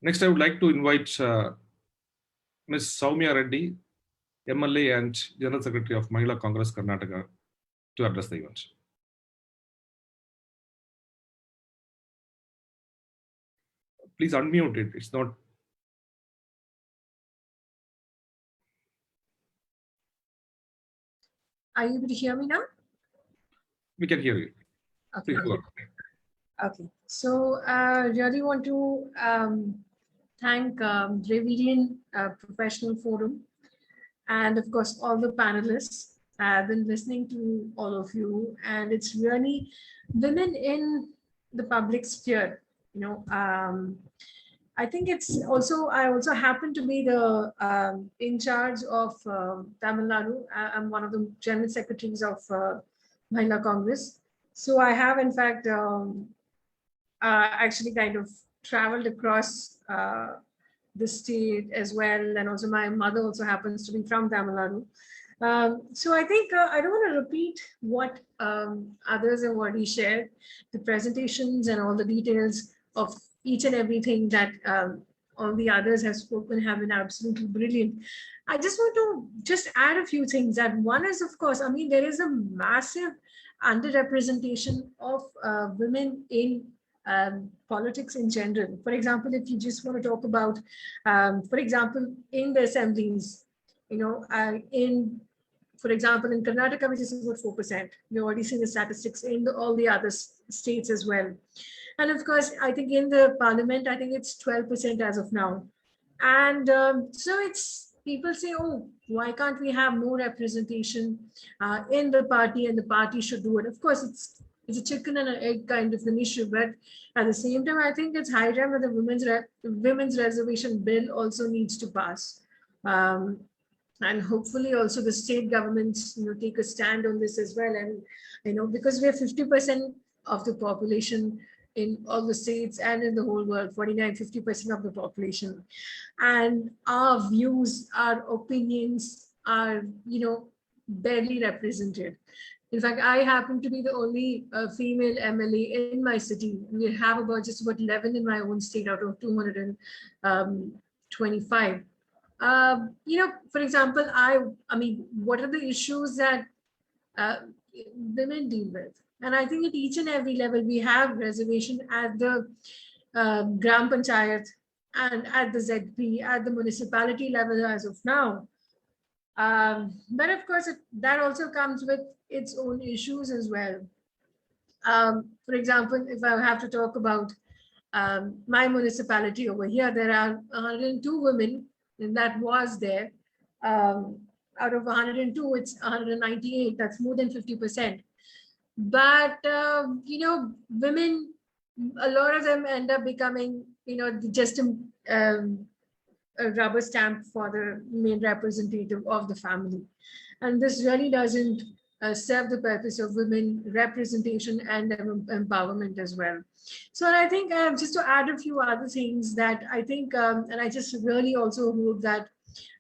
Next, I would like to invite Ms. Sowmya Reddy, MLA and General Secretary of Mahila Congress Karnataka, to address the event. Please unmute it. It's not. Are you able to hear me now? We can hear you. Okay. Okay. So really want to thank Dravidian Professional Forum and of course all the panelists. I've been listening to all of you, and it's really women in the public sphere. You know, I think it's also, I also happen to be the in charge of Tamil Nadu. I'm one of the general secretaries of Mahila Congress. So I have in fact actually kind of traveled across the state as well. And also my mother also happens to be from Tamil Nadu. So I think I don't want to repeat what others have already shared, the presentations and all the details of each and everything that all the others have spoken have been absolutely brilliant. I just want to just add a few things. That one is, of course, I mean, there is a massive underrepresentation of women in politics in general. For example, if you just want to talk about, for example, in the assemblies, you know, for example, in Karnataka, which is about 4%. We've already seen the statistics in all the other states as well. And of course, I think in the parliament, I think it's 12% as of now. And so it's, people say, oh, why can't we have more representation in the party, and the party should do it. Of course, it's a chicken and an egg kind of an issue, but at the same time, I think it's high time that the women's reservation bill also needs to pass. And hopefully also the state governments, you know, take a stand on this as well. And, you know, because we have 50% of the population in all the states and in the whole world, 49–50% of the population. And our views, our opinions are, you know, barely represented. In fact, I happen to be the only female MLA in my city. We have about just about 11 in my own state out of 225. You know, for example, I mean, what are the issues that women deal with? And I think at each and every level, we have reservation at the Gram Panchayat and at the ZP, at the municipality level as of now. But of course, that also comes with its own issues as well. For example, if I have to talk about my municipality over here, there are 102 women, and that was there. Out of 102, it's 198. That's more than 50%. But, you know, women, a lot of them end up becoming, you know, just a rubber stamp for the main representative of the family. And this really doesn't serve the purpose of women representation and empowerment as well. So I think just to add a few other things that I think, and I just really also hope that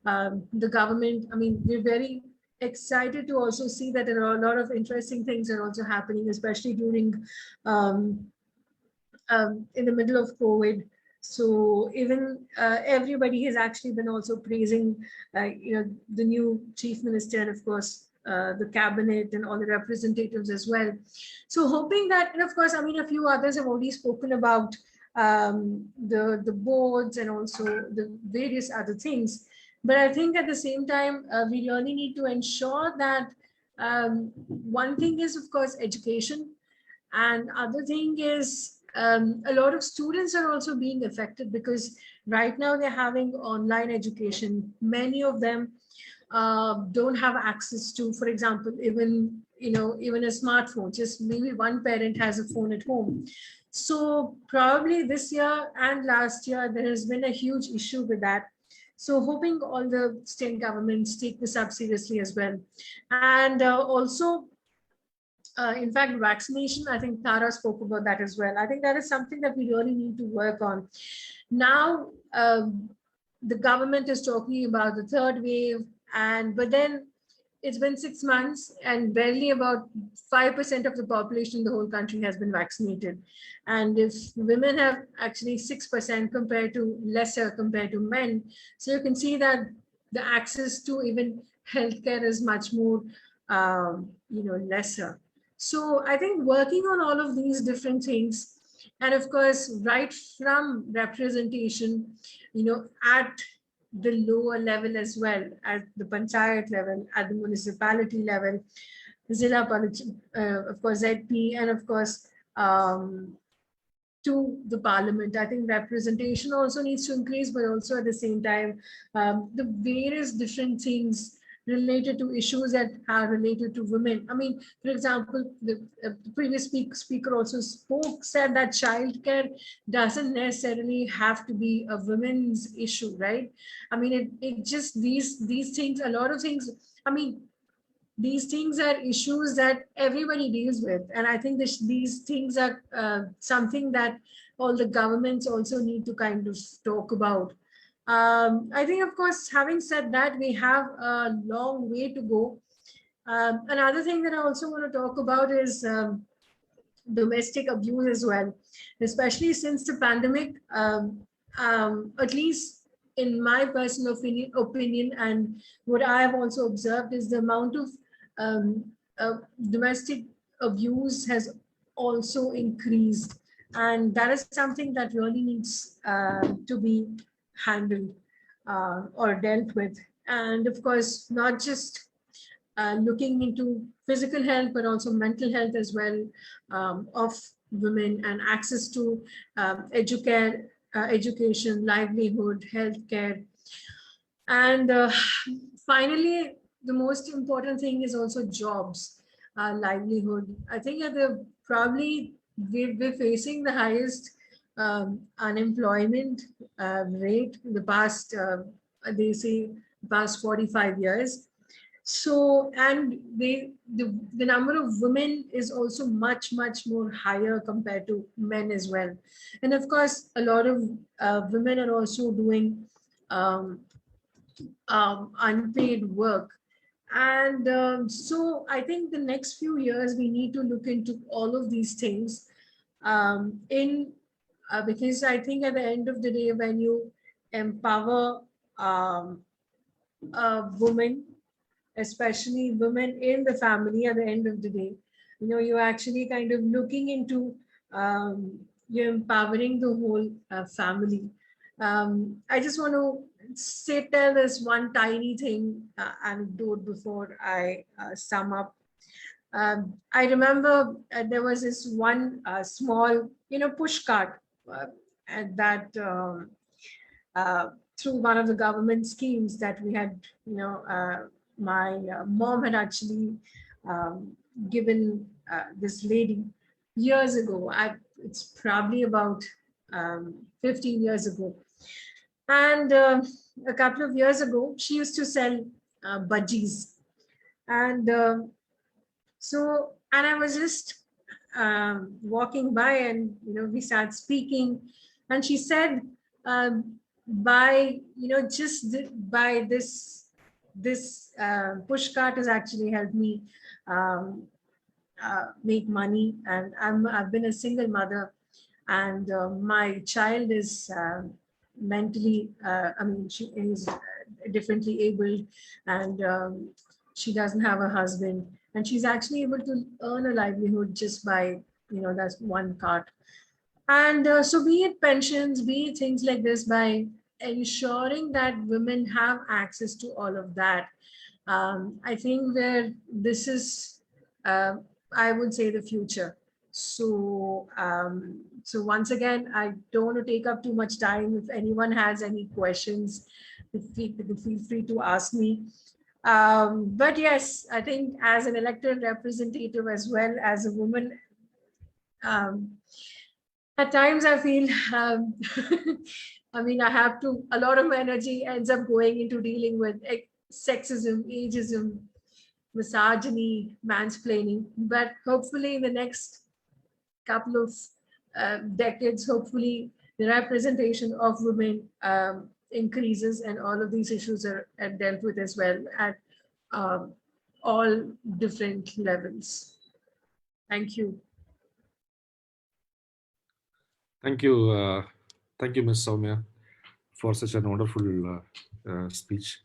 the government, I mean, we're very excited to also see that there are a lot of interesting things are also happening, especially during in the middle of COVID. So even everybody has actually been also praising, you know, the new chief minister and of course the cabinet and all the representatives as well. So hoping that, and of course, I mean, a few others have already spoken about the boards and also the various other things. But I think at the same time, we really need to ensure that one thing is, of course, education. And other thing is a lot of students are also being affected because right now they're having online education. Many of them don't have access to, for example, even, you know, even a smartphone. Just maybe one parent has a phone at home. So probably this year and last year, there has been a huge issue with that. So hoping all the state governments take this up seriously as well. And also, in fact, vaccination, I think Tara spoke about that as well. I think that is something that we really need to work on. Now, the government is talking about the third wave, but then it's been 6 months and barely about 5% of the population in the whole country has been vaccinated. And if women have actually 6% compared to lesser compared to men, so you can see that the access to even healthcare is much more, lesser. So I think working on all of these different things, and of course, right from representation, at the lower level as well, at the panchayat level, at the municipality level, Zilla, of course, ZP, and of course, to the parliament. I think representation also needs to increase, but also at the same time, the various different things related to issues that are related to women. I mean, for example, the previous speaker also said that childcare doesn't necessarily have to be a women's issue, right? I mean, it just, these things, a lot of things, I mean, these things are issues that everybody deals with. And I think these things are something that all the governments also need to kind of talk about. I think, of course, having said that, we have a long way to go. Another thing that I also want to talk about is domestic abuse as well, especially since the pandemic. At least in my personal opinion, and what I have also observed is the amount of domestic abuse has also increased, and that is something that really needs to be handled or dealt with. And of course, not just looking into physical health, but also mental health as well, of women, and access to education, livelihood, healthcare. And finally, the most important thing is also jobs, livelihood. I think at the probably we're facing the highest unemployment rate in the past, they say, past 45 years. So, and the number of women is also much more higher compared to men as well. And of course, a lot of women are also doing unpaid work. And so I think the next few years we need to look into all of these things, because I think at the end of the day, when you empower a woman, especially women in the family, at the end of the day, you're actually kind of looking into, you're empowering the whole family. I just want to tell this one tiny thing, anecdote before I sum up. I remember there was this one small, push cart and that through one of the government schemes that we had, my mom had actually given this lady years ago. It's probably about 15 years ago. And a couple of years ago, she used to sell budgies. And and I was just walking by, and, we started speaking. And she said, by this push cart has actually helped me make money, and I've been a single mother, and my child is mentally, she is differently abled, and she doesn't have a husband, and she's actually able to earn a livelihood just by, that's one cart. And so be it pensions, be it things like this, by ensuring that women have access to all of that. I think where this is, I would say, the future. So, so once again, I don't want to take up too much time. If anyone has any questions, feel free to ask me. But yes, I think as an elected representative as well as a woman, at times I feel, I have to, a lot of energy ends up going into dealing with sexism, ageism, misogyny, mansplaining. But hopefully in the next couple of decades, hopefully the representation of women increases, and all of these issues are dealt with as well at all different levels. Thank you. Thank you, Ms. Sowmya, for such a wonderful speech.